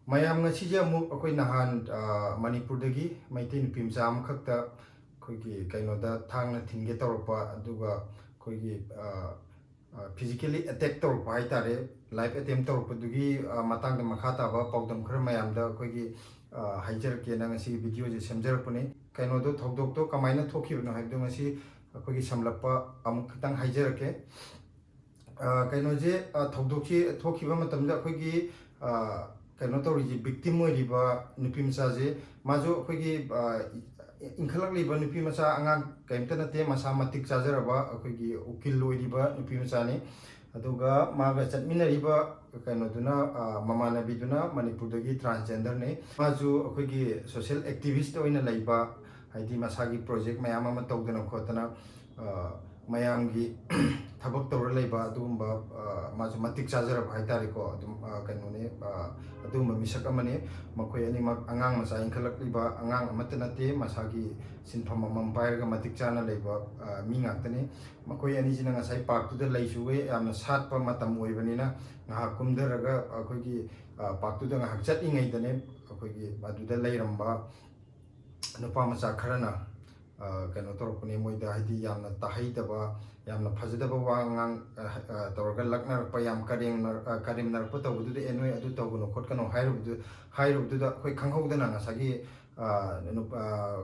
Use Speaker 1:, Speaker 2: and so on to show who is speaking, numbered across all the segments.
Speaker 1: ꯃꯌꯥꯝ ꯉꯁꯤꯁꯦ ꯑꯃꯨꯛ ꯑꯩꯈꯣꯏ ꯅꯍꯥꯟ ꯃꯅꯤꯄꯨꯔꯗꯒꯤ ꯃꯩꯇꯩ ꯅꯨꯄꯤ ꯃꯆꯥ ꯑꯃꯈꯛꯇ ꯑꯩꯈꯣꯏꯒꯤ ꯀꯩꯅꯣꯗ ꯊꯥꯡꯅ ꯊꯤꯟꯒꯦ ꯇꯧꯔꯛꯄ ꯑꯗꯨꯒ ꯑꯩꯈꯣꯏꯒꯤ ꯐꯤꯖꯤꯀꯦꯜꯂꯤ ꯑꯦꯇꯦꯛ ꯇꯧꯔꯛꯄ ꯍꯥꯏꯇꯥꯔꯦ ꯂꯥꯏꯐ ꯑꯦꯇꯦꯝ ꯇꯧꯔꯛꯄꯗꯨꯒꯤ ꯃꯇꯥꯡꯗ ꯃꯈꯥ ꯇꯥꯕ ꯄꯥꯎꯗꯝ ꯈꯔ ꯃꯌꯥꯝꯗ ꯑꯩꯈꯣꯏꯒꯤ ꯍꯥꯏꯖꯔꯛꯀꯦꯅ ꯉꯁꯤꯒꯤ ꯚꯤꯗꯤꯑꯣꯁꯦ ꯁꯦꯝꯖꯔꯛꯄꯅꯤ ꯀꯩꯅꯣꯗꯣ ꯊꯧꯗꯣꯛꯇꯣ ꯀꯃꯥꯏꯅ ꯊꯣꯛꯈꯤꯕꯅꯣ ꯍꯥꯏꯕꯗꯣ ꯉꯁꯤ ꯑꯩꯈꯣꯏꯒꯤ ꯁꯝꯂꯞꯄ ꯑꯃꯨꯛ ꯈꯤꯇꯪ ꯍꯥꯏꯖꯔꯛꯀꯦ ꯀꯩꯅꯣꯁꯦ ꯊꯧꯗꯣꯛꯁꯤ ꯊꯣꯛꯈꯤꯕ ꯃꯇꯝꯗ ꯑꯩꯈꯣꯏꯒꯤ ꯀꯩꯅꯣ ꯇꯧꯔꯤꯁꯤ ꯕꯤꯛꯇꯤꯝ ꯑꯣꯏꯔꯤꯕ ꯅꯨꯄꯤ ꯃꯆꯥꯁꯦ ꯃꯥꯁꯨ ꯑꯩꯈꯣꯏꯒꯤ ꯏꯟꯈꯠꯂꯛꯂꯤꯕ ꯅꯨꯄꯤ ꯃꯆꯥ ꯑꯉꯥꯡ ꯀꯩꯝꯇ ꯅꯠꯇꯦ ꯃꯁꯥ ꯃꯇꯤꯛ ꯆꯥꯖꯔꯕ ꯑꯩꯈꯣꯏꯒꯤ ꯎꯀꯤꯜ ꯑꯣꯏꯔꯤꯕ ꯅꯨꯄꯤ ꯃꯆꯥꯅꯤ ꯑꯗꯨꯒ ꯃꯥꯒ ꯆꯠꯃꯤꯟꯅꯔꯤꯕ ꯀꯩꯅꯣꯗꯨꯅ ꯃꯃꯥꯟꯅꯕꯤꯗꯨꯅ ꯃꯅꯤꯄꯨꯔꯗꯒꯤ ꯇ꯭ꯔꯥꯟꯁꯖꯦꯟꯗꯔꯅꯤ ꯃꯥꯁꯨ ꯑꯩꯈꯣꯏꯒꯤ ꯁꯣꯁꯤꯌꯦꯜ ꯑꯦꯛꯇꯤꯚꯤꯁꯠ ꯑꯣꯏꯅ ꯂꯩꯕ ꯍꯥꯏꯗꯤ ꯃꯁꯥꯒꯤ ꯄ꯭ꯔꯣꯖꯦꯛ ꯃꯌꯥꯝ ꯑꯃ ꯇꯧꯗꯅ ꯈꯣꯠꯇꯅ ꯃꯌꯥꯝꯒꯤ ꯊꯕꯛ ꯇꯧꯔ ꯂꯩꯕ ꯑꯗꯨꯒꯨꯝꯕ ꯃꯥꯁꯨ ꯃꯇꯤꯛ ꯆꯥꯖꯔꯕ ꯍꯥꯏꯇꯥꯔꯦꯀꯣ ꯑꯗꯨꯝ ꯀꯩꯅꯣꯅꯤ ꯑꯗꯨꯒꯨꯝꯕ ꯃꯤꯁꯛ ꯑꯃꯅꯤ ꯃꯈꯣꯏ ꯑꯅꯤꯃꯛ ꯑꯉꯥꯡ ꯃꯆꯥ ꯏꯟꯈꯠꯂꯛꯂꯤꯕ ꯑꯉꯥꯡ ꯑꯃꯠꯇ ꯅꯠꯇꯦ ꯃꯁꯥꯒꯤ ꯁꯤꯟꯐꯝ ꯑꯃꯃꯝ ꯄꯥꯏꯔꯒ ꯃꯇꯤꯛ ꯆꯥꯅ ꯂꯩꯕ ꯃꯤ ꯉꯥꯛꯇꯅꯤ ꯃꯈꯣꯏ ꯑꯅꯤꯁꯤꯅ ꯉꯁꯥꯏ ꯄꯥꯔꯛꯇꯨꯗ ꯂꯩꯁꯨꯒꯩ ꯌꯥꯝꯅ ꯁꯥꯠꯄ ꯃꯇꯝ ꯑꯣꯏꯕꯅꯤꯅ ꯉꯥꯏꯍꯥꯛ ꯀꯨꯝꯊꯔꯒ ꯑꯩꯈꯣꯏꯒꯤ ꯄꯥꯔꯛꯇꯨꯗ ꯉꯥꯏꯍꯥꯛ ꯆꯠꯂꯤꯉꯩꯗꯅꯦ ꯑꯩꯈꯣꯏꯒꯤ ꯑꯗꯨꯗ ꯂꯩꯔꯝꯕ ꯅꯨꯄꯥ ꯃꯆꯥ ꯈꯔꯅ ꯀꯩꯅꯣ ꯇꯧꯔꯛꯄꯅꯤ ꯃꯣꯏꯗ ꯍꯥꯏꯗꯤ ꯌꯥꯝꯅ ꯇꯥꯍꯩꯗꯕ ꯌꯥꯝꯅ ꯐꯖꯗꯕ ꯋꯥ ꯉꯥꯡ ꯇꯧꯔꯒ ꯂꯛꯅꯔꯛꯄ ꯌꯥꯝ ꯀꯔꯦꯝꯅꯔꯛꯄ ꯇꯧꯕꯗꯨꯗ ꯅꯣꯏ ꯑꯗꯨ ꯇꯧꯒꯅꯨ ꯈꯣꯠꯀꯅꯨ ꯍꯥꯏꯔꯨꯕꯗꯨꯗ ꯑꯩꯈꯣꯏ ꯈꯪꯍꯧꯗꯅ ꯉꯁꯥꯏꯒꯤ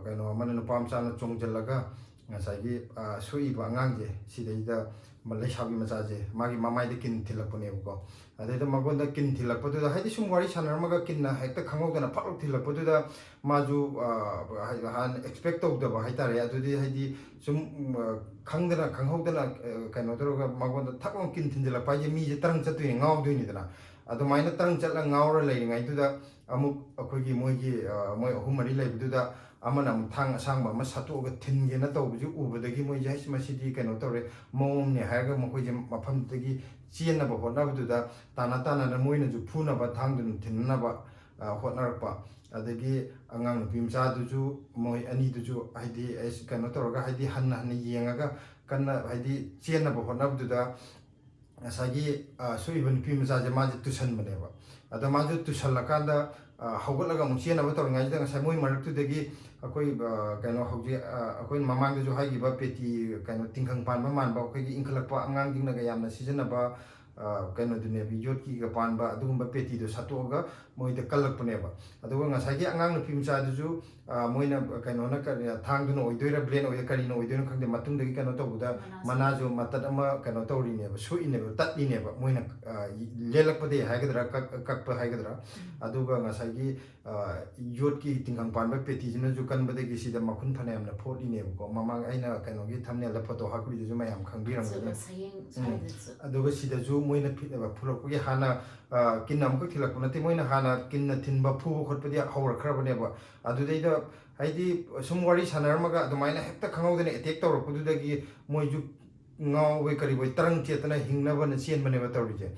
Speaker 1: ꯀꯩꯅꯣ ꯑꯃꯅ ꯅꯨꯄꯥ ꯃꯆꯥꯅ ꯆꯣꯡꯁꯤꯜꯂꯒ ꯉꯁꯥꯏꯒꯤ ꯁꯣꯛꯏꯕ ꯑꯉꯥꯡꯁꯦ ꯁꯤꯗꯩꯗ ꯂꯩꯁꯥꯕꯤ ꯃꯆꯥꯁꯦ ꯃꯥꯒꯤ ꯃꯃꯥꯏꯗ ꯀꯤꯟ ꯊꯤꯜꯂꯛꯄꯅꯦꯕꯀꯣ ꯑꯗꯩꯗ ꯃꯉꯣꯟꯗ ꯀꯤꯟ ꯊꯤꯜꯂꯛꯄꯗꯨꯗ ꯍꯥꯏꯗꯤ ꯁꯨꯝ ꯋꯥꯔꯤ ꯁꯥꯟꯅꯔꯝꯃꯒ ꯀꯤꯟꯅ ꯍꯦꯛꯇ ꯈꯪꯍꯧꯗꯅ ꯐꯠꯂꯥꯎ ꯊꯤꯜꯂꯛꯄꯗꯨꯗ ꯃꯥꯁꯨ ꯍꯥꯟꯅ ꯑꯦꯛꯁꯄꯦꯛ ꯇꯧꯗꯕ ꯍꯥꯏꯇꯥꯔꯦ ꯑꯗꯨꯗꯤ ꯍꯥꯏꯗꯤ ꯁꯨꯝ ꯈꯪꯗꯅ ꯈꯪꯍꯧꯗꯅ ꯀꯩꯅꯣ ꯇꯧꯔꯒ ꯃꯉꯣꯟꯗ ꯊꯛ ꯂꯥꯎ ꯀꯤꯟ ꯊꯤꯟꯖꯤꯜꯂꯛꯄ ꯍꯥꯏꯁꯦ ꯃꯤꯁꯦ ꯇꯔꯪ ꯆꯠꯇꯣꯏꯅꯤ ꯉꯥꯎꯗꯣꯏꯅꯤꯗꯅ ꯑꯗꯨꯃꯥꯏꯅ ꯇꯔꯪ ꯆꯠꯂ ꯉꯥꯎꯔ ꯂꯩꯔꯤꯉꯩꯗꯨꯗ ꯑꯃꯨꯛ ꯑꯩꯈꯣꯏꯒꯤ ꯃꯣꯏ ꯑꯍꯨꯝ ꯃꯔꯤ ꯂꯩꯕꯗꯨꯗ ꯑꯃꯅ ꯑꯃꯨꯛ ꯊꯥꯡ ꯑꯁꯥꯡꯕ ꯑꯃ ꯁꯠꯇꯣꯛꯑꯒ ꯊꯤꯟꯒꯦꯅ ꯇꯧꯕꯁꯤ ꯎꯕꯗꯒꯤ ꯃꯣꯏꯁꯦ ꯍꯩꯁ ꯃꯁꯤꯗꯤ ꯀꯩꯅꯣ ꯇꯧꯔꯦ ꯃꯑꯣꯡꯅꯦ ꯍꯥꯏꯔꯒ ꯃꯈꯣꯏꯁꯦ ꯃꯐꯝꯗꯨꯗꯒꯤ ꯆꯦꯟꯅꯕ ꯍꯣꯠꯅꯕꯗꯨꯗ ꯇꯥꯟꯅ ꯃꯣꯏꯅꯁꯨ ꯐꯨꯅꯕ ꯊꯥꯡꯗꯨꯅ ꯊꯤꯟꯅꯕ ꯍꯣꯠꯅꯔꯛꯄ ꯑꯗꯒꯤ ꯑꯉꯥꯡ ꯅꯨꯄꯤ ꯃꯆꯥꯗꯨꯁꯨ ꯃꯣꯏ ꯑꯅꯤꯗꯨꯁꯨ ꯍꯥꯏꯗꯤ ꯀꯩꯅꯣ ꯇꯧꯔꯒ ꯍꯥꯏꯗꯤ ꯍꯟꯅ ꯌꯦꯡꯉꯒ ꯀꯟꯅ ꯍꯥꯏꯗꯤ ꯆꯦꯟꯅꯕ ꯍꯣꯠꯅꯕꯗꯨꯗ ꯉꯁꯥꯏꯒꯤ ꯁꯣꯛꯏꯕ ꯅꯨꯄꯤ ꯃꯆꯥꯁꯦ ꯃꯥꯁꯦ ꯇꯨꯁꯟꯕꯅꯦꯕ ꯑꯗ ꯃꯥꯁꯨ ꯇꯨꯁꯜꯂꯀꯥꯟꯗ ꯍꯧꯒꯠꯂꯒ ꯑꯃꯨꯛ ꯆꯦꯟꯅꯕ ꯇꯧꯔꯤꯉꯩꯁꯤꯗ ꯉꯁꯥꯏ ꯃꯣꯏ ꯃꯔꯛꯇꯨꯗꯒꯤ ꯑꯩꯈꯣꯏ ꯀꯩꯅꯣ ꯍꯧꯖꯤꯛ ꯑꯩꯈꯣꯏꯅ ꯃꯃꯥꯡꯗꯁꯨ ꯍꯥꯏꯈꯤꯕ ꯄꯦꯇꯤ ꯀꯩꯅꯣ ꯇꯤꯡꯈꯪ ꯄꯥꯟꯕ ꯃꯥꯟꯕ ꯑꯩꯈꯣꯏꯒꯤ ꯏꯟꯈꯠꯂꯛꯄ ꯑꯉꯥꯡꯁꯤꯡꯅꯒ ꯌꯥꯝꯅ ꯁꯤꯖꯤꯟꯅꯕ ꯀꯩꯅꯣꯗꯨꯅꯦꯕ ꯌꯣꯠꯀꯤꯒ ꯄꯥꯟꯕ ꯑꯗꯨꯒꯨꯝꯕ ꯄꯦꯇꯤꯗꯣ ꯁꯠꯇꯣꯛꯑꯒ ꯃꯣꯏꯗ ꯀꯜꯂꯛꯄꯅꯦꯕ ꯑꯗꯨꯒ ꯉꯁꯥꯏꯒꯤ ꯑꯉꯥꯡ ꯅꯨꯄꯤ ꯃꯆꯥꯗꯨꯁꯨ ꯃꯣꯏꯅ ꯀꯩꯅꯣꯅ ꯊꯥꯡꯗꯨꯅ ꯑꯣꯏꯗꯣꯏꯔꯥ ꯕ꯭ꯂꯦꯟ ꯑꯣꯏꯗꯣꯏꯔꯥ ꯀꯔꯤꯅ ꯑꯣꯏꯗꯣꯏꯅꯣ ꯈꯪꯗꯦ ꯃꯇꯨꯡꯗꯒꯤ ꯀꯩꯅꯣ ꯇꯧꯕꯗ ꯃꯅꯥꯁꯨ ꯃꯇꯠ ꯑꯃ ꯀꯩꯅꯣ ꯇꯧꯔꯤꯅꯦꯕ ꯁꯣꯛꯏꯅꯦꯕ ꯇꯠꯂꯤꯅꯦꯕ ꯃꯣꯏꯅ ꯂꯦꯜꯂꯛꯄꯗꯒꯤ ꯍꯥꯏꯒꯗ꯭ꯔꯥ ꯀꯛꯄ ꯍꯥꯏꯒꯗ꯭ꯔꯥ ꯑꯗꯨꯒ ꯉꯁꯥꯏꯒꯤ ꯌꯣꯠꯀꯤ ꯇꯤꯡꯈꯪ ꯄꯥꯟꯕ ꯄꯦꯇꯤꯁꯤꯅꯁꯨ ꯀꯟꯕꯗꯒꯤ ꯁꯤꯗ ꯃꯈꯨꯟ ꯐꯅꯌꯥꯝꯅ ꯐꯣꯠꯂꯤꯅꯦꯕꯀꯣ ꯃꯃꯥꯡ ꯑꯩꯅ ꯀꯩꯅꯣꯒꯤ ꯊꯝꯅꯦꯜꯗ ꯐꯣꯇꯣ ꯍꯥꯞꯄꯤꯗꯨꯁꯨ ꯃꯌꯥꯝ ꯈꯪꯕꯤꯔꯝꯒꯅꯤ ꯑꯗꯨꯒ ꯁꯤꯗꯁꯨ ꯃꯣꯏꯅ ꯐꯨꯔꯛꯄꯒꯤ ꯍꯥꯟꯅ ꯀꯤꯟꯅ ꯑꯃꯨꯛꯀ ꯊꯤꯜꯂꯛꯄ ꯅꯠꯇꯦ ꯃꯣꯏꯅ ꯍꯥꯟꯅ ꯀꯤꯟꯅ ꯊꯤꯟꯕ ꯐꯨꯕ ꯈꯣꯠꯄꯗꯤ ꯍꯧꯔꯛꯈ꯭ꯔꯕꯅꯦꯕ ꯑꯗꯨꯗꯩꯗ ꯍꯥꯏꯗꯤ ꯁꯨꯝ ꯋꯥꯔꯤ ꯁꯥꯟꯅꯔꯝꯃꯒ ꯑꯗꯨꯃꯥꯏꯅ ꯍꯦꯛꯇ ꯈꯪꯍꯧꯗꯅ ꯑꯦꯇꯦꯛ ꯇꯧꯔꯛꯄꯗꯨꯗꯒꯤ ꯃꯣꯏꯁꯨ ꯉꯥꯎꯕꯣꯏ ꯀꯔꯤꯕꯣꯏ ꯇꯔꯪ ꯆꯦꯠꯇꯅ ꯍꯤꯡꯅꯕꯅ ꯆꯦꯟꯕꯅꯦꯕ ꯇꯧꯔꯤꯁꯦ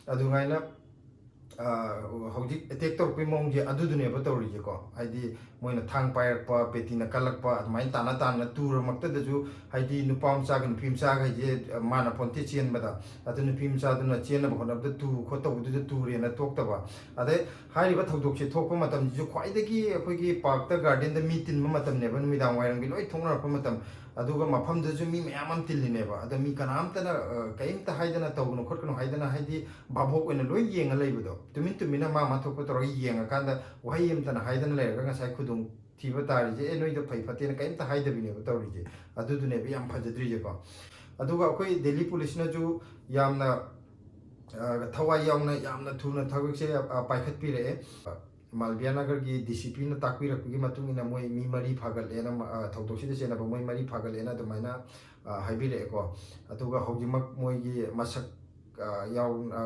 Speaker 1: ꯑꯗꯨꯃꯥꯏꯅ ꯍꯧꯖꯤꯛ ꯑꯦꯇꯦꯛ ꯇꯧꯔꯛꯄꯒꯤ ꯃꯑꯣꯡꯁꯦ ꯑꯗꯨꯗꯨꯅꯦꯕ ꯇꯧꯔꯤꯁꯦꯀꯣ ꯍꯥꯏꯗꯤ ꯃꯣꯏꯅ ꯊꯥꯡ ꯄꯥꯏꯔꯛꯄ ꯄꯦꯇꯤꯅ ꯀꯜꯂꯛꯄ ꯑꯗꯨꯃꯥꯏꯅ ꯇꯥꯟꯅ ꯇꯨꯔꯃꯛꯇꯗꯁꯨ ꯍꯥꯏꯗꯤ ꯅꯨꯄꯥ ꯃꯆꯥꯒ ꯅꯨꯄꯤ ꯃꯆꯥꯒ ꯍꯥꯏꯁꯦ ꯃꯥꯅ ꯄꯣꯟꯇꯦ ꯆꯦꯟꯕꯗ ꯑꯗꯨ ꯅꯨꯄꯤ ꯃꯆꯥꯗꯨꯅ ꯆꯦꯟꯅꯕ ꯍꯣꯠꯅꯕꯗ ꯈꯣꯠꯇꯧꯕꯗꯨꯗ ꯇꯨꯔꯦꯅ ꯊꯣꯛꯇꯕ ꯑꯗꯩ ꯍꯥꯏꯔꯤꯕ ꯊꯧꯗꯣꯛꯁꯦ ꯊꯣꯛꯄ ꯃꯇꯝꯁꯤꯁꯨ ꯈ꯭ꯋꯥꯏꯗꯒꯤ ꯑꯩꯈꯣꯏꯒꯤ ꯄꯥꯔꯛꯇ ꯒꯥꯔꯗꯦꯟꯗ ꯃꯤ ꯇꯤꯟꯕ ꯃꯇꯝꯅꯦꯕ ꯅꯨꯃꯤꯗꯥꯡ ꯋꯥꯏꯔꯝꯒꯤ ꯂꯣꯏ ꯊꯣꯛꯅꯔꯛꯄ ꯃꯇꯝ ꯑꯗꯨꯒ ꯃꯐꯝꯗꯨꯁꯨ ꯃꯤ ꯃꯌꯥꯝ ꯑꯃ ꯇꯤꯜꯂꯤꯅꯦꯕ ꯑꯗ ꯃꯤ ꯀꯅꯥꯝꯇꯅ ꯀꯔꯤꯝꯇ ꯍꯥꯏꯗꯅ ꯇꯧꯒꯅꯨ ꯈꯣꯠꯀꯅꯨ ꯍꯥꯏꯗꯅ ꯍꯥꯏꯗꯤ ꯚꯥꯕꯣꯛ ꯑꯣꯏꯅ ꯂꯣꯏ ꯌꯦꯡꯉ ꯂꯩꯕꯗꯣ ꯇꯨꯃꯤꯟꯅ ꯃꯥ ꯊꯣꯛꯄ ꯇꯧꯔꯒ ꯌꯦꯡꯉꯀꯥꯟꯗ ꯋꯥꯍꯩ ꯑꯃꯇꯅ ꯍꯥꯏꯗꯅ ꯂꯩꯔꯒ ꯉꯁꯥꯏ ꯈꯨꯗꯣꯡ ꯊꯤꯕ ꯇꯥꯔꯤꯁꯦ ꯅꯣꯏꯗ ꯐꯩ ꯐꯠꯇꯦꯅ ꯀꯔꯤꯝꯇ ꯍꯥꯏꯗꯕꯤꯅꯦꯕ ꯇꯧꯔꯤꯁꯦ ꯑꯗꯨꯗꯨꯅꯦꯕ ꯌꯥꯝ ꯐꯖꯗ꯭ꯔꯤꯁꯦꯀꯣ ꯑꯗꯨꯒ ꯑꯩꯈꯣই ꯗꯦꯜꯂꯤ ꯄꯨꯂꯤꯁꯅꯁꯨ ꯌꯥꯝꯅ ꯊꯋꯥꯏ ꯌꯥꯎꯅ ꯌꯥꯝꯅ ꯊꯨꯅ ꯊꯕꯛꯁꯦ ꯄꯥꯏꯈꯠꯄꯤꯔꯛꯑꯦ ꯃꯥꯜꯕꯤꯌꯥ ꯅꯒꯔꯒꯤ ꯗꯤꯁꯤꯄ꯭ꯂꯤꯟꯅ ꯇꯥꯛꯄꯤꯔꯛꯄꯒꯤ ꯃꯇꯨꯡ ꯏꯟꯅ ꯃꯣꯏ ꯃꯤ ꯃꯔꯤ ꯐꯥꯒꯠꯂꯦꯅ ꯊꯧꯗꯣꯛꯁꯤꯗ ꯆꯦꯟꯅꯕ ꯃꯣꯏ ꯃꯔꯤ ꯐꯥꯒꯠꯂꯦꯅ ꯑꯗꯨꯃꯥꯏꯅ ꯍꯥꯏꯕꯤꯔꯛꯑꯦꯀꯣ ꯑꯗꯨꯒ ꯍꯧꯖꯤꯛꯃꯛ ꯃꯣꯏꯒꯤ ꯃꯁꯛ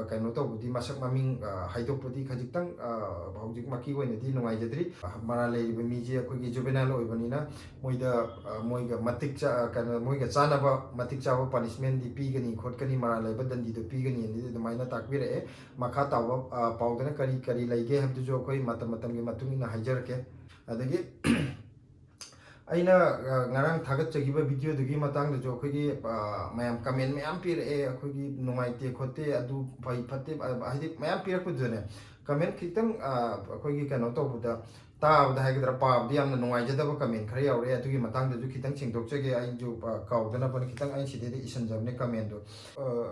Speaker 1: ꯀꯩꯅꯣ ꯇꯧꯕꯗꯤ ꯃꯁꯛ ꯃꯃꯤꯡ ꯍꯥꯏꯗꯣꯛꯄꯗꯤ ꯈꯖꯤꯛꯇꯪ ꯍꯧꯖꯤꯛꯃꯛꯀꯤ ꯑꯣꯏꯅꯗꯤ ꯅꯨꯡꯉꯥꯏꯖꯗ꯭ꯔꯤ ꯃꯔꯥꯜ ꯂꯩꯔꯤꯕ ꯃꯤꯁꯦ ꯑꯩꯈꯣꯏꯒꯤ ꯖꯨꯕꯦꯅꯥꯏꯜ ꯑꯣꯏꯕꯅꯤꯅ ꯃꯣꯏꯒ ꯃꯣꯏꯒ ꯆꯥꯅꯕ ꯃꯇꯤꯛ ꯆꯥꯕ ꯄꯥꯅꯤꯁꯃꯦꯟꯗꯤ ꯄꯤꯒꯅꯤ ꯈꯣꯠꯀꯅꯤ ꯃꯔꯥꯜ ꯂꯩꯕ ꯗꯟꯗꯤꯗꯣ ꯄꯤꯒꯅꯤ ꯑꯗꯨꯃꯥꯏꯅ ꯇꯥꯛꯄꯤꯔꯛꯑꯦ ꯃꯈꯥ ꯇꯥꯕ ꯄꯥꯎꯗꯅ ꯀꯔꯤ ꯂꯩꯒꯦ ꯍꯥꯏꯕꯗꯨꯁꯨ ꯑꯩꯈꯣꯏ ꯃꯇꯝꯒꯤ ꯃꯇꯨꯡ ꯏꯟꯅ ꯍꯥꯏꯖꯔꯛꯀꯦ ꯑꯗꯒꯤ ꯑꯩꯅ ꯉꯔꯥꯡ ꯊꯥꯒꯠꯆꯈꯤꯕ ꯚꯤꯗꯤꯑꯣꯗꯨꯒꯤ ꯃꯇꯥꯡꯗꯁꯨ ꯑꯩꯈꯣꯏꯒꯤ ꯃꯌꯥꯝ ꯀꯃꯦꯟ ꯃꯌꯥꯝ ꯄꯤꯔꯛꯑꯦ ꯑꯩꯈꯣꯏꯒꯤ ꯅꯨꯡꯉꯥꯏꯇꯦ ꯈꯣꯠꯇꯦ ꯑꯗꯨ ꯐꯩ ꯐꯠꯇꯦ ꯍꯥꯏꯗꯤ ꯃꯌꯥꯝ ꯄꯤꯔꯛꯄꯗꯨꯗꯅꯦ comment khitang akhoi kano tawbuda tabda haigdra paabdi yamna nungaijadaba comment khare yaure atugi matangda ju khitang chingdokchege ai ju kaudana ban khitang ai sidede isanjabne comment do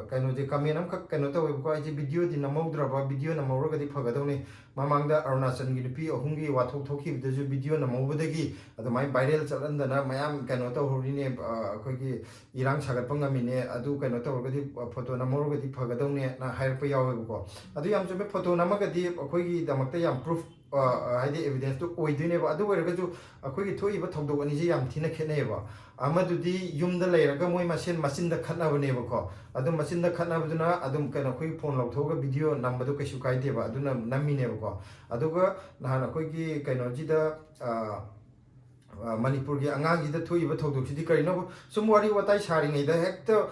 Speaker 1: kano je comment am khak kano tawe ko ai je video di namaudraba video namauroga di phagadone mamangda arunachal gi nupi ahumgi wathok thoki bidaju video namaubadagi adamai viral chalandana mayam kano tawrine akhoi gi irang sagatpa ngamine adu kano tawrgadi photo namauroga di phagadone na hairpa yawe ko adu yam chume photo namagadi akhoi gi damakta yam proof haidi evidence to oiduneba adu weragaju akhoi gi thoiba thogdok ani je yam thina kheneba amadudi yumda leiraga moi masin masinda khatnabaneba ko adu masinda khatnabaduna adum kana khoi phone lawthoga video nambadu kaisu kaideba aduna namineba ko aduga nahana khoi gi kaino jida Manipur gi angang gi thoiba thogdok sidi karino sum wari watai saringai da hekta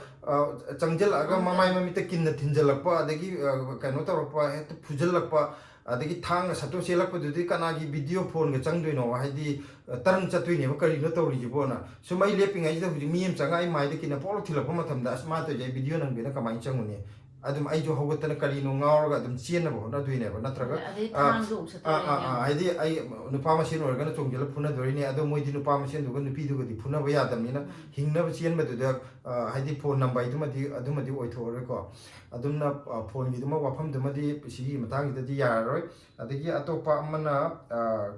Speaker 1: changjal aga mamai mamita kinna thinjalakpa adagi kaino tawrpa hekta phujalakpa adagi thang sato selakpa dudi kanagi video phone ga changdoino haidi tarang chatwini ba karino tawri jibona sumai lepingai da huji miyam changai mai da kinna polo thilakpa mathamda asma to jai video nang bena kamai changuni adum ai jo hogatana karino ngaurga adum chiena bo na duine ba natraga haidi ai nupa masin orga na chongjala phuna dorini adu moidi nupa masin duga nupi duga di phuna ba yadamnina hingna ba chien ba duda haidi phone number idumadi adumadi oithore ko adumna phone gi duma wafam dumadi sigi matang gi yaroi adagi atopa amana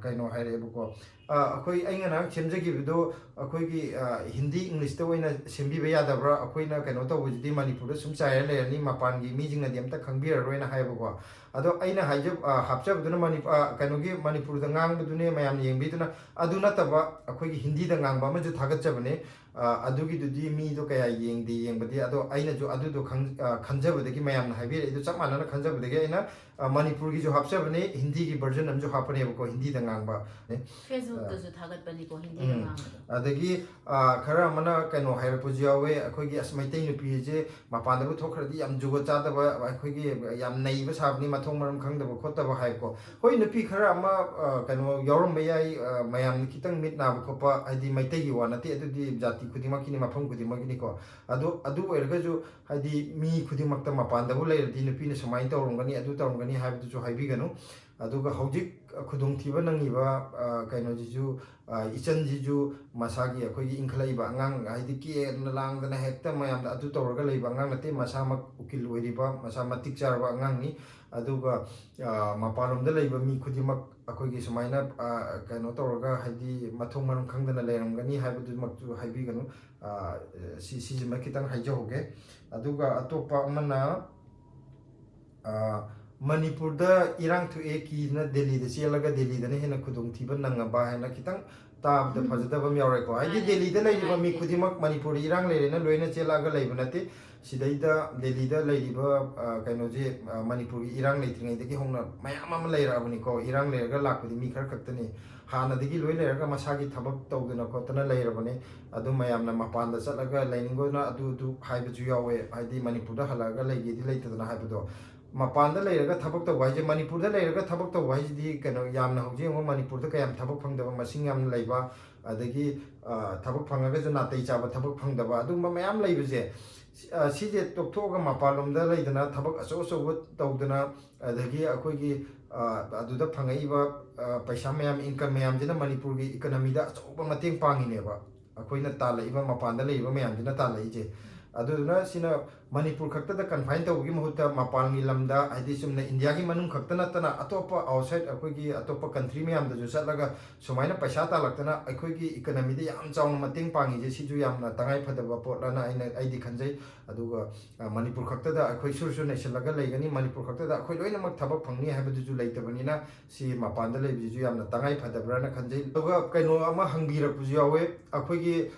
Speaker 1: kaino haire buko akhoi aingana chemjagi bido akhoi gi hindi english to oina sembi ba yadabra akhoi na kaino to wujidi manipur da sum chaire le ni mapan gi mi jingna di amta khangbir roina haiba ko ado aina haijab hapchab duna manipur kaino gi manipur da ngang dune mayam yengbi duna aduna taba akhoi gi hindi da ngang ba ma ju thagat chabane adugi dudi mi do kaya yengdi yengbadi ado aina jo adu do khanjabadagi mayam na haibi idu chap manana khanjabadagi aina manipur gi jo hapchabane hindi gi version am jo hapane ko hindi da ngangba
Speaker 2: Facebook to jo thagat bani ko hindi da ngangba
Speaker 1: adagi khara mana kaino haira pujawe akhoi gi asmaitai nupi je mapanda bu thokhradi yam jugo chada ba akhoi gi yam nei ba sabni mathong maram khangda ba khotta ba hai ko hoi nupi khara ama kaino yorom ba yai mayam kitang mit na ba khopa adi maitai gi wanati adudi jati khudimaki ni mafam khudimaki ni ko adu erga jo hadi mi khudimakta mapanda bu leirdi nupi na samai tawrongani adu tawrongani haibdu jo haibiganu aduga hojik khudong thiba nangiba kaino jiju ichan jiju masagi akhoi ingkhlaiba angang haidi ki langdana hekta mayam da adu tawraga leiba angang nate masamak ukil oiriba masama tikcharba angang ni aduga maparom da leiba mi khudimak akhoi gi samaina kaino tawraga haidi mathong maram khangdana leiramgani haibdu makju haibiganu si jima kitang haijahoge aduga atopa amana Manipur da irang thu eki na Delhi da chelaga Delhi da ne hena khudong thiba nangaba hena kitang tab da phajada bam yaure ko ai Delhi da leiba mi khudimak Manipur irang leire na loina chelaga leiba nate sidai da Delhi da leiba kaino je Manipur irang leitringai da ki hongna mayam am leira abani ko irang leiraga lakudi mi khar khaktani hana digi loi leiraga masagi thabak tawduna ko tana leirabane adu mayam na mapanda chalaga leiningo na adu haiba ju yawe haidi Manipur da halaga leigi di leitadana haibado mapanda leiraga thabak tawba haije Manipur da leiraga thabak tawba haije di kano yamna hauji ngo Manipur da kayam thabak phangdaba masing yamna leiba adagi thabak phangaga ju natai chaba thabak phangdaba adumba mayam leibase sije toktoga mapalom da leidana thabak aso aso tawdana adagi akhoi gi aduda phangaiba paisa mayam income mayam jina Manipur gi economy da aso mateng pangineba akhoi na talaiba mapanda leiba mayam jina talaije aduna sina Manipur khakta da confine tawgi mahuta mapalngi lamda haidi sumna India gi manung khakta natana atopa outside akhoi gi atopa country mayam da ju satlaga sumaina paisa talaktana akhoi gi economy da yam chawna mateng pangi je siju yamna tangai phadaba potlana aidi khanjai aduga Manipur khakta da akhoi sursu naisalaga leigani Manipur khakta da akhoi loina mak thabak phangni haibadu ju leitabani si mapanda leibi ju yamna tangai phadabra na khanjai aduga kaino ama hangbira puju yawe akhoi gi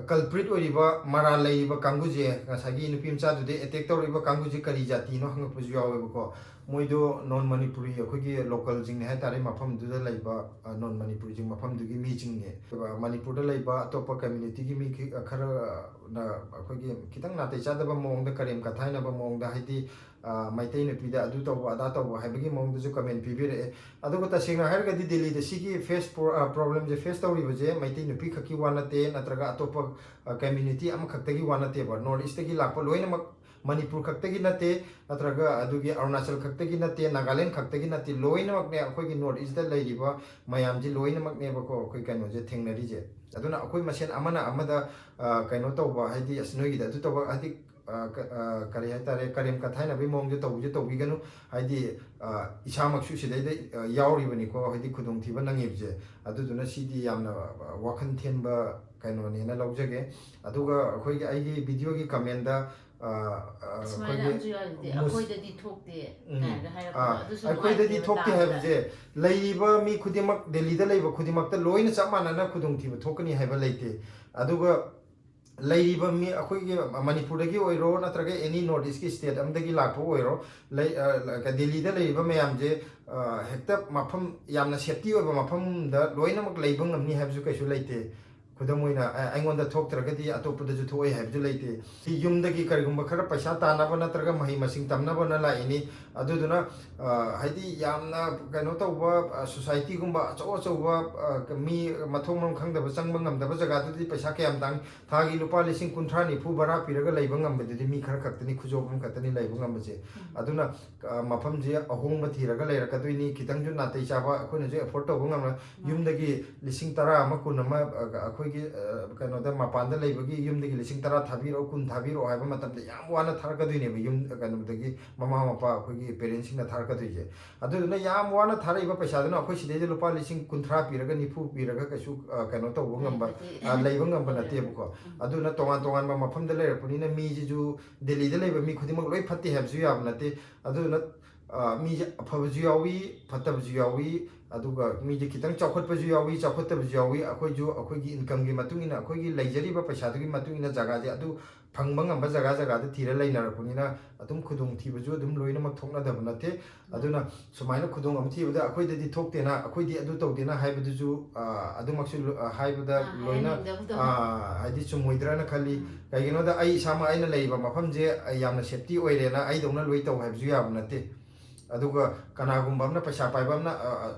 Speaker 1: culprit oriba maral leiba kanguje ngasagi nupi mcha dude attack tawriba kanguje kari jati no hangapju yawe ko moido non manipuri akhoi local jing ha tare mafam du da leiba non manipuri jing mafam du gi mi jing ne manipur da leiba atopa community gi mi khara na akhoi kitang na tai cha da ba mong da karem ka thaina ba mong da haidi maitai nupi da adu tawba ada tawba haibagi mong da ju comment pibire adugo ta singna harga di Delhi da sigi face problem je face tawri baje maitai nupi khaki wanate natraga atopa community am khaktagi wanate ba north east gi lakpa loina mak Manipur खक्तगी नते नत्रगा अदुगी अरुणाचल खक्तगी नते नागालैंड खक्तगी नते लोइनमकने अखोइगी नॉर्थ ईस्ट दा लेरिबा मयामजी लोइनमकने बको अखोइ कइनोजे थेंगनरिजे अदुना अखोइ मसेन अमना अमदा कइनो तौबा हाइदि असनोइगिदा अदु तौबा हाइदि करी हाइतारे करेम कथाइना बे मोंगजे तौबजे तौबिगनु हाइदि इसामक्सु सिदैदे यावरिबनिको हाइदि खुदोंथिबा नंगिबजे अदुदुना सिदि यामना वाखन थेनबा कइनोनेना लौजगे अदुगा अखोइगी आइगी वीडियोगी कमेंटदा
Speaker 2: अखोइददि थोक्ते काइना हाइरक्पा अदुसु
Speaker 1: अखोइददि थोक्ते हाइबजे लैरिबा मी खुदिमक दिल्लीदा लैबा खुदिमकता लोइना चप मानना खुदोंथिबा थोकनी हाइबा लैते अदुगा लैरिबा मी अखोइगी मणिपुरदगी ओइरो नत्रगा एनी नॉर्थ ईस्ट की स्टेट अमदगी लाखो ओइरो दिल्लीदा लैरिबा मयामजे हेक्ता मफम यामना सेफ्टी ओइबा मफमदा लोइनमक लैबा ngamni हाइबजु कैसु लैते खुदमोइना आइंगोंदा थोक्तरगदी अतोपदजु थोइ हाइबजु लैते सी युमदगी करिगुंबा खरा पैसा तानाबा नत्रगा महि मसिंग तमनाबा न लाइनी अदुदुना हाइदि यामना कइनो तौबा सोसाइटी गुंबा अचौ अचौबा मी मथोंमम खंगदबा चंगबा ngamदबा जगादुदि पैसा कयाम तांग थागी लुपा लिसिंग 50 निफु बरा पिरगा लैबा ngamबदुदि मी खरा खक्तनि खुजोबम खक्तनि लैबा ngamबजे अदुना मफमजे अहोंबा थिरगा लैरकदुइनि खितंजु नातै चाबा अखोइनजु एफोर्ट तौबा ngamना युमदगी लिसिंग 10 अमा कुन अमा अखोइगी कइनोदा मपानदा लैबगी युमदगी लिसिंग 10 थाबिरो कुन थाबिरो हाइबा मतमदे याम वाना थारकदुइनेबा युम कइनोदगी ममा मपा अखोइगी पेरेंट्सिंगना थारकदुइजे अदुदुना याम वाना थारइबा पैसादुना अखोइ सिदैदे लुपा लिसिंग 50 पिरगा निफु पिरगा कैसु कइनो तौबा ngamba लैबा ngamba नातेबको अदुना तोंगान तोंगान बा मफमदा लैरपुनिना मीजिजु दिल्लीदा लैबा मी खुदिमक लोइ फत्ते हाइबजु याब नाते अदुना मीजे अफबजु यावी फत्तबजु यावी अदुगा मीजे खितंग चौखटपजु यावी चौखटबजु यावी अखोइजु अखोइगी इनकमगी मतुंगिना अखोइगी लैजरिबा पैसादुगी मतुंगिना जगाजे अदु फंगबा ngamba जगा जगादा थिरा लैनारपुनिना अदुम खुदोंग थिबजु अदुम लोइनमक थोकनादब नाते अदुना सुमाइना खुदोंग अम थिबदा अखोइददि थोक्तेना अखोइदि अदु तौदेना हाइबदुजु अदुमक्सु हाइबदा लोइना हाइदि चुमोइद्राना खली कइगिनोदा आई सामा आइना लैबा मफमजे यामना सेफ्टी ओइरेना आइदौना लोइ तौ हाइबजु याब नाते अदुगा कनागुंबा हमना पैसा पाइबा हमना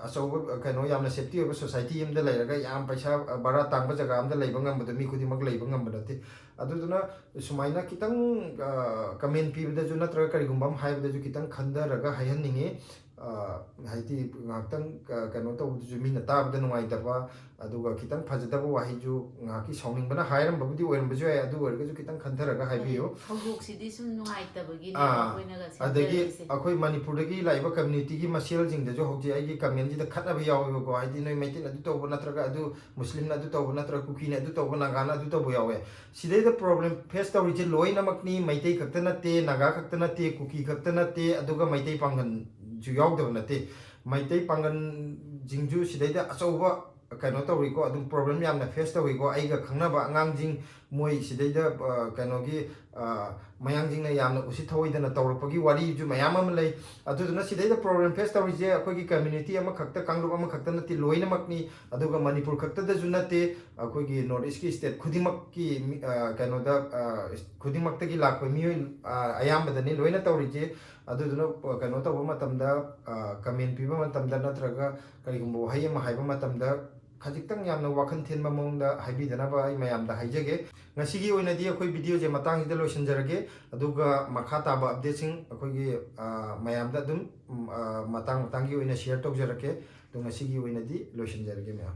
Speaker 1: अचौबा कइनो यामना सेफ्टी ओइबा सोसाइटी हमदा लैरगा याम पैसा बरा तांबा जगा हमदा लैबा ngambada मी खुदिमक लैबा ngamba नाते अदुदुना सुमाइना कितंग कमेंट पीबदजु नत्रगा करिगुंबा हम हाइबदजु कितंग खंदरगा हाइहन्निंगे हाइति ngakhtang kano tawdju mina tabda nuaitaba aduga kitang phajadaba wahiju ngaki sauningbana hairam babudi oirambajo ai adu orgaju kitang khantharaga haibiyo
Speaker 2: hogoksidhi sum nuaitabagi ne koinaga
Speaker 1: adagi akoi manipur dagi laiba community gi masel jingdajo hogji aigi comment ji da khatna ba yawe ko haidi noi maitin adu tawba natraga adu muslim na adu tawba natraga kuki na adu tawba nagana adu tawba yawe sidai the problem face tawri loina makni maitai khaktana te naga khaktana te kuki khaktana te aduga maitai pangan जुयावदब नते Meitei Pangan जिंजु सिदैदा अचौबा कइनो तौरिको अदुम problem यामना face तौरिको आइगा खंगनाबा अंगांजिंग मोय सिदैदा कइनोगी मयांजिंगना यामना उसी थौइदना तौरपगी वारी जु मयाम अम लै अदुदुना सिदैदा problem face तौरिजे अखोगी community अमा खक्ता कांगलुप अमा खक्ता नति लोइनमकनी अदुगा मणिपुर खक्ता जु नते अखोगी north east की state खुदिमककी कइनोदा खुदिमकतगी लाखो मियोय अयामबदनी लोइना तौरिजे अदुदुना कइनो तौबा मतमदा कमेंट पीबा मतमदा नत्रगा करिगुंबो वहाय अमा हाइबा मतमदा खजिक्तंग यामना वाखन थेनबा मोंगदा हाइबिदनाबा आई मयामदा हाइजगे ngasi oinadi akhoi video je matang hida loisinjarage aduga makha taba updatesing akhoi mayamda dum matang matang gi oina share tokjarake to ngasi gi oinadi loisinjarage maya